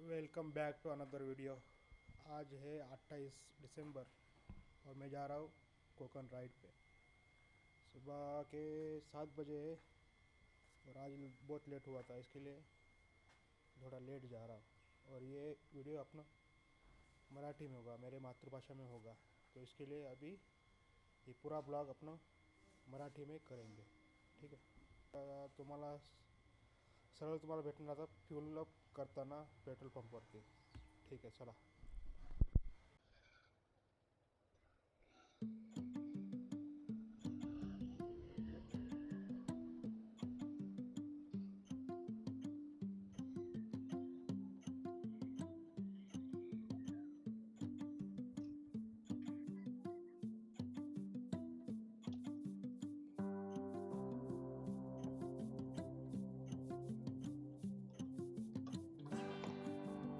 Welcome back to another video. आज है 28 दिसंबर और मैं जा रहा हूँ कोकन राइड पे। सुबह के 7 बजे है और आज बहुत लेट हुआ था, इसके लिए थोड़ा लेट जा रहा हूँ। और ये वीडियो अपना मराठी में होगा, मेरे मातृभाषा में होगा, तो इसके लिए अभी ये पूरा ब्लॉग अपना मराठी में करेंगे। ठीक है। तुम्हाला सरळ तुम्हाला भेटणार आता फ्यूल अप करताना पेट्रोल पंपवरती। ठीक आहे, चला।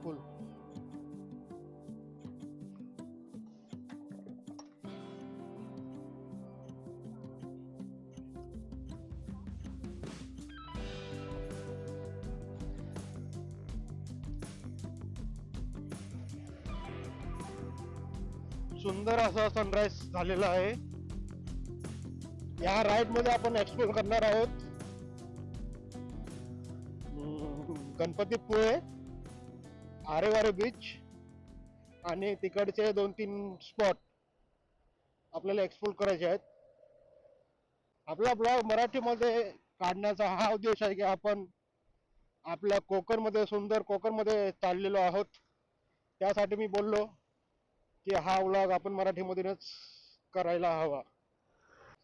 फुल सुंदर असा सनराइज झालेला आहे। या राईड मध्ये आपण एक्सप्लोर करणार आहोत गणपतीपुळे, आरेवारे बीच आणि तिकडचे 2-3 स्पॉट आपल्याला एक्सप्लोर करायचे आहेत। आपला ब्लॉग मराठीमध्ये काढण्याचा हा उद्देश आहे की आपण आपल्या कोकणमध्ये, सुंदर कोकणमध्ये चाललेलो आहोत। त्यासाठी मी बोललो की हा ब्लॉग आपण मराठीमधूनच करायला हवा।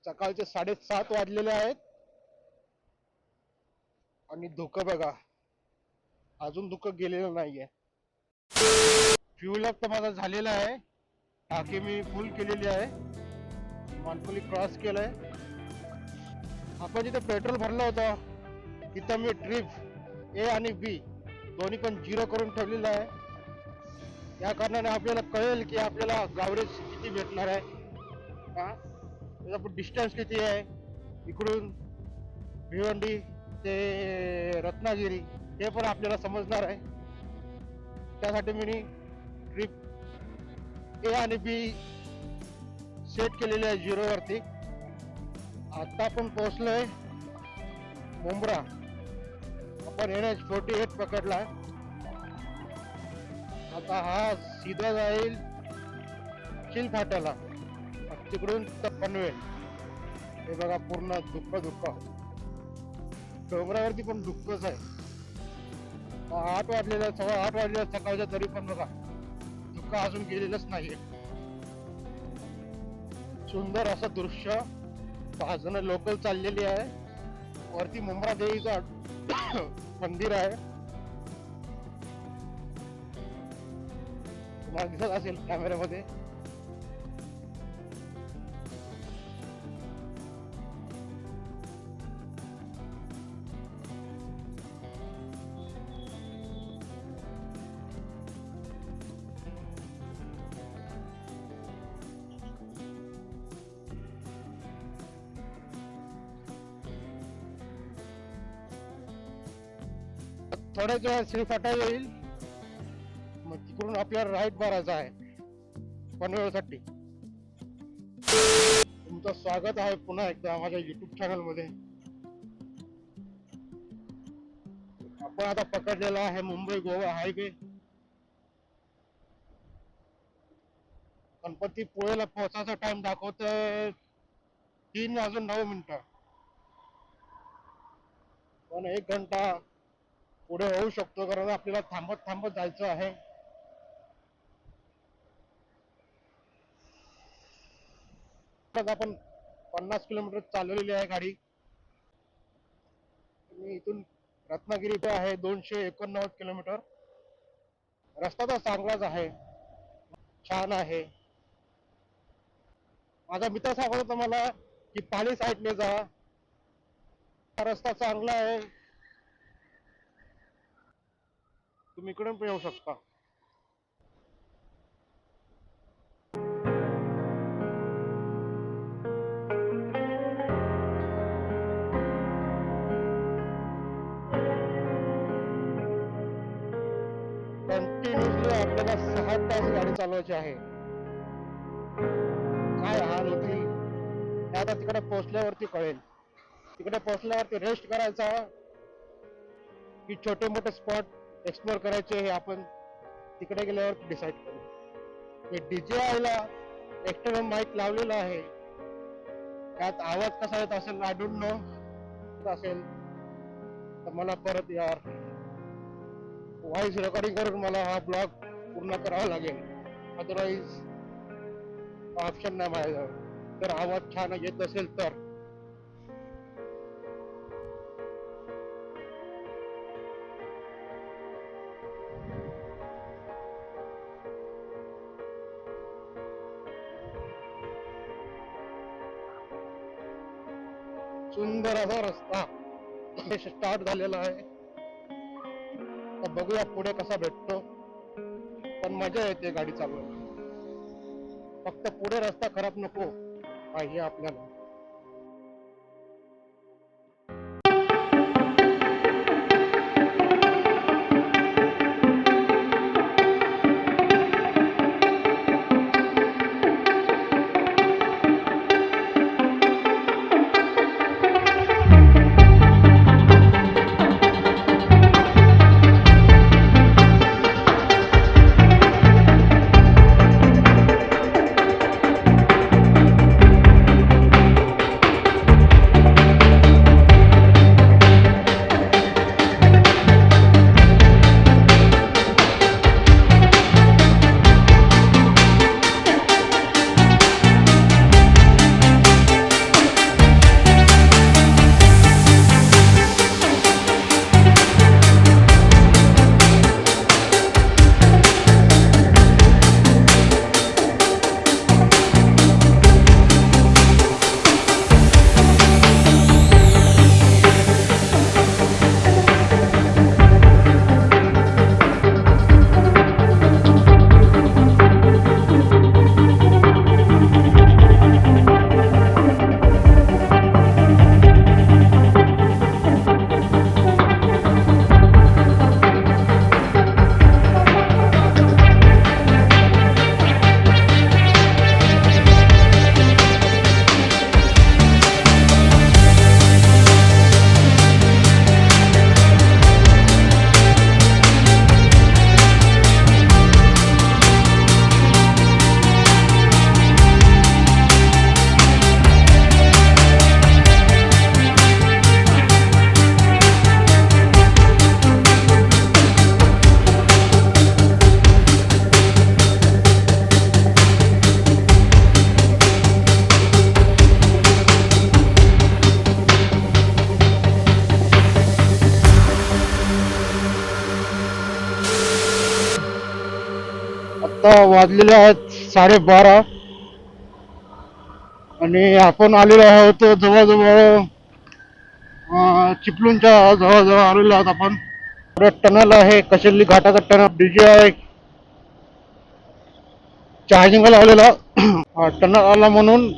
सकाळचे 7:30 वाजलेले आहेत आणि धुकं बघा, अजून धुकं गेलेलं नाहीये। फ्यूल अप तर माझा झालेला आहे, टाकी मी फुल केलेली आहे, मानकुली क्रॉस केलंय। आपण जिथे पेट्रोल भरलं होतं तिथं मी ट्रिप ए आणि बी दोन्ही पण 0 करून ठेवलेलं आहे। या कारणाने आपल्याला कळेल की आपल्याला गावरेज किती भेटणार आहे, त्याचा डिस्टन्स किती आहे इकडून भिवंडी ते रत्नागिरी, हे पण आपल्याला समजणार आहे। त्यासाठी मी ट्रिप ए आणि बी सेट केलेली आहे 0 वरती। आता आपण पोहोचलोय मुंब्रा, आपण NH48 पकडलाय। आता हा सीधा जाईल चिलफाट्याला, तिकडून तर पनवेल। हे बघा पूर्ण धुक्क डोंगरावरती पण धुक्कच आहे। 8 वाजलेल्या, 8:15 वाजलेल्या सकाळच्या, तरी पण बघा धुक्क अजून गेलेलंच नाहीये। सुंदर असं दृश्य, 5 जण लोकल चाललेली आहे। वरती मुंब्रा देवीचं मंदिर आहे, तुम्हाला दिसत असेल कॅमेऱ्यामध्ये। थोड्याच वेळात श्रीफाटा येईल, मग तिकडून आपल्याला राईट मारायचा आहे पनवेलसाठी। तुमचं स्वागत आहे पुन्हा एकदा माझ्या YouTube चॅनल मध्ये। आपण आता पकडलेला आहे मुंबई गोवा हायवे। गणपतीपुळेला पोहोचायचा टाइम दाखवतोय 3:09, पण 1 घंटा पुढे होऊ शकतो, कारण आपल्याला थांबत थांबत जायचं आहे। आपण 50 किलोमीटर चालवलेली आहे गाडी। इथून रत्नागिरी पे आहे 289 किलोमीटर। रस्ता तर चांगलाच आहे, छान आहे। माझा मित्र सांगत होता मला की पाणी साईडने जा, रस्ता चांगला आहे, तुम्ही इकडून पण येऊ शकता। आपल्याला 6 तास गाडी चालवायची आहे. काय हाल होतील हे आता तिकडे पोहोचल्यावरती कळेल. तिकडे पोहोचल्यावरती रेस्ट करायचा की छोटे मोठे स्पॉट एक्सप्लोर करायचे हे आपण तिकडे गेल्यावर डिसाईड करू. हे DJI ला एक्स्टर्नल माईक लावलेला आहे. त्यात आवाज कसा येत असेल आय डोंट नो असेल तर मला परत यार व्हॉइस रेकॉर्डिंग करून मला हा ब्लॉग पूर्ण करावा लागेल. अदरवाईज ऑप्शन नाही माझ्याजवळ. जर आवाज छान येत असेल तर सुंदर असा रस्ता स्टार्ट झालेला आहे. तर बघूया पुढे कसा भेटतो. पण मजा येते गाडी चालवायला. फक्त पुढे रस्ता खराब नको पाहिजे आपल्याला. आता वाजलेले आहेत 12:30 आणि आपण आलेलो आहोत जवळजवळ चिपळूणच्या जवळजवळ आलेलो आहोत आपण. टनल आहे कशेली घाटाचा टनल. DJI चार्जिंग लावलेला टनल आला म्हणून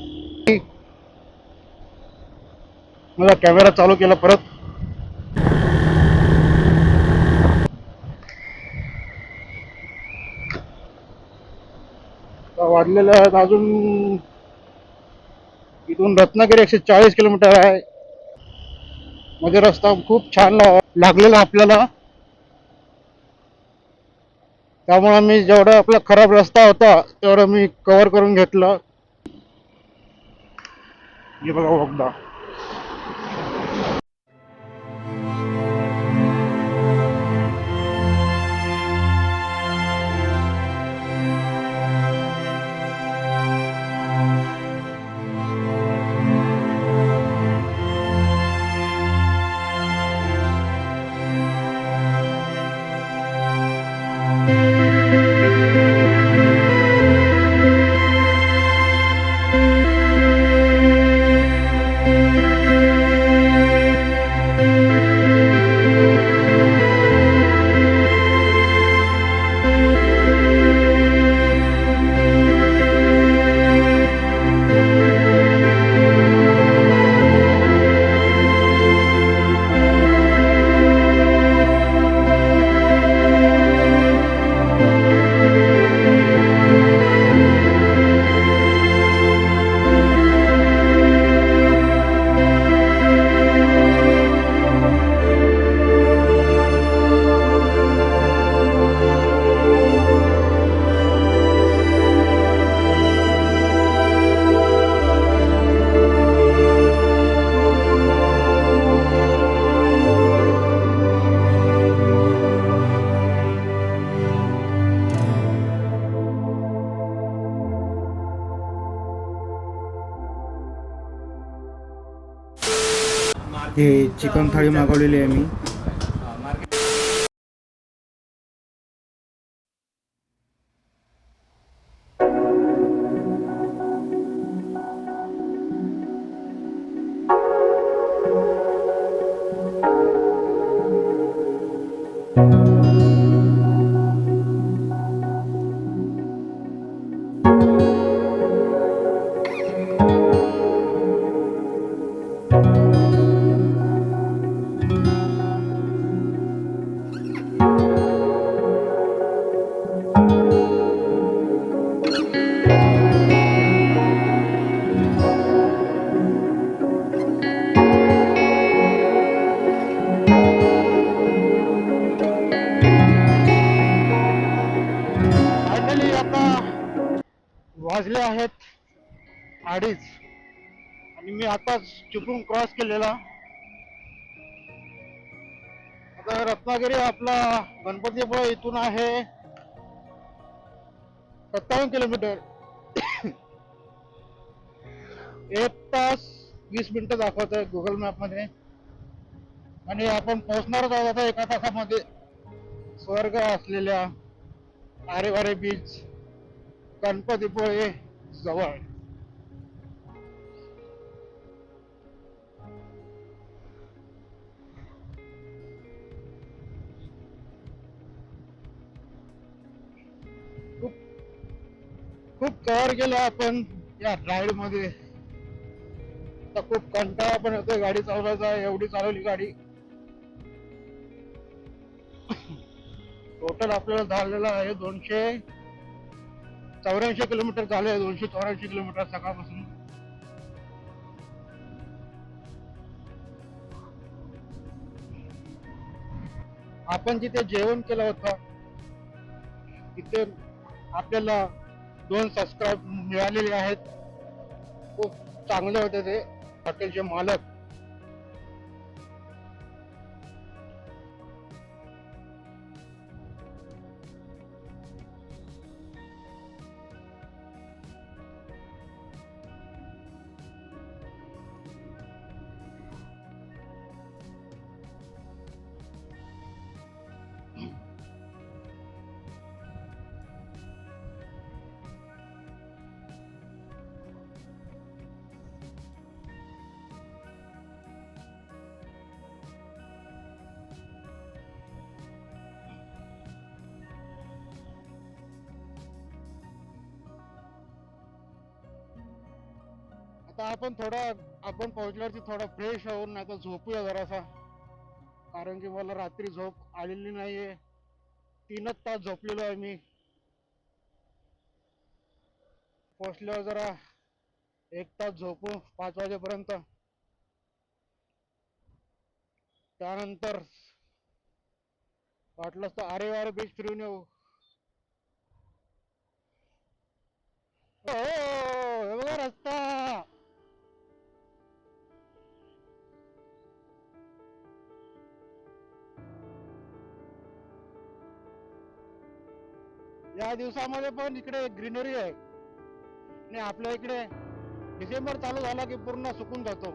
मला कॅमेरा चालू केला परत. वाढलेले आहेत अजून. इथून रत्नागिरी 140 किलोमीटर आहे. मध्ये रस्ता खूप छान लागलेला आपल्याला. त्यामुळे मी जेवढा आपला खराब रस्ता होता तेवढं मी कव्हर करून घेतलं. हे बघा बघा. हे चिकन थाळी मागवलेली आहे मी. फायनली आता वाजले आहेत 2:30 आणि मी आताच चुकून क्रॉस केलेला. आता रत्नागिरी आपला गणपतीपुळे इथून आहे 57 किलोमीटर. 1 तास 20 मिनिटं दाखवत आहे गुगल मॅप मध्ये आणि आपण पोहोचणारच आहोत आता 1 तासामध्ये स्वर्ग असलेल्या आरेवारे बीच गणपतीपुळे जवळ. खूप खूप कव्हर केलं आपण या राईड मध्ये. आता खूप कंटाळा पण येतोय गाडी चालवायचा, एवढी चालवली गाडी. टोटल आपल्याला झालेला आहे 284 किलोमीटर झाले. 284 किलोमीटर सकाळपासून. आपण जिथे जेवण केलं होतं तिथे आपल्याला 2 सबस्क्राईब मिळालेले आहेत. खूप चांगले होते ते हॉटेलचे मालक. आता आपण पोहोचल्यावरती थोडा फ्रेश होऊन नाही तर झोपूया जरासा. कारण की मला रात्री झोप आलेली नाहीये. 3च तास झोपलेलो आहे मी. पोहोचल्यावर जरा 1 तास झोपू 5 वाजेपर्यंत. त्यानंतर वाटलंच तर आरेवारे बीच फिरून येऊ. हे बघा रस्ता. या दिवसामध्ये पण इकडे ग्रीनरी आहे आणि आपल्या इकडे डिसेंबर चालू झाला की पूर्ण सुकून जातो.